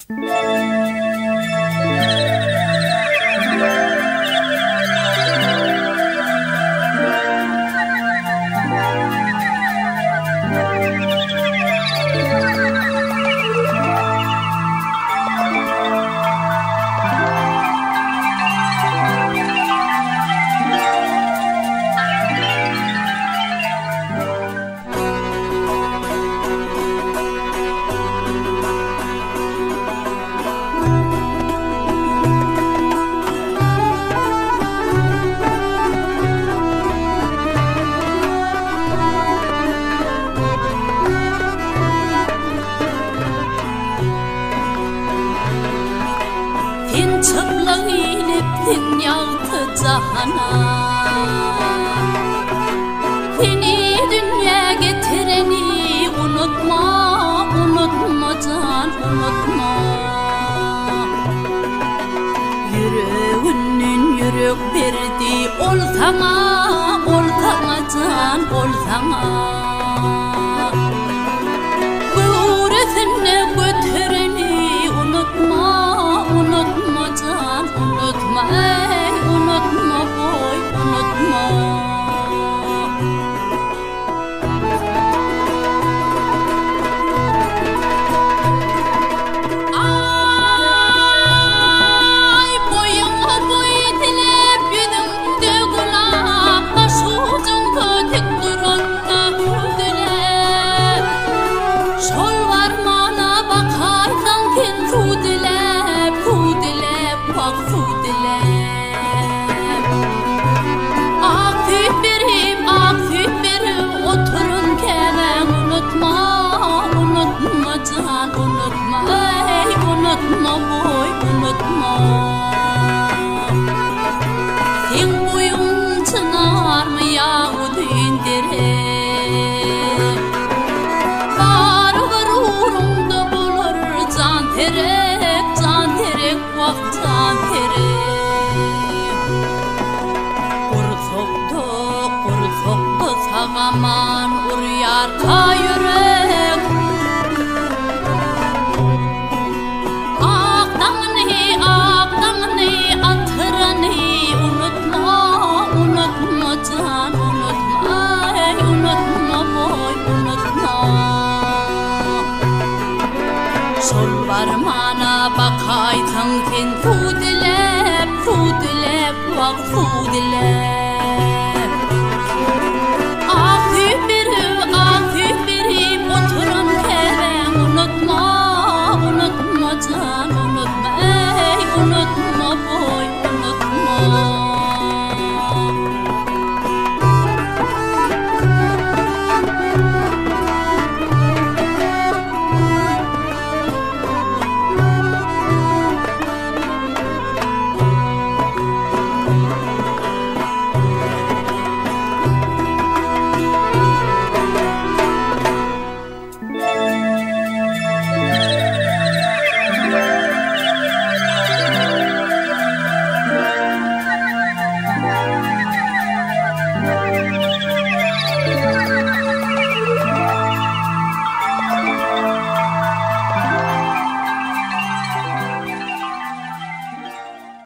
Fin çıplak inip fin yağtacağına, fini dünya getireni unutma, unutma can, unutma. Yüreğinin yürek verdi ol sana can, ol sana. Guretine götüreni unutma, unutma can, unutma ey, unutma boy, unutma. Ay boyuma boy dilep yüdüm de kulak, başucumda tek duranla dilep. Şol varmana bakarsan kin su dilep, bak su dilep. Ak birim oturun kelen unutma, unutma can, unutma ey, unutma boy, unutma. Sen boyun çınar mı yahu dindirip, gururumda bulur can terek, vah can terek. Kursoktu sağaman uruyar ka yürek. Akdağını atırını unutma, unutma can, unutma ey, unutma boy, unutma. Şol varmana bakaysan ken su dilep, bak su dilep.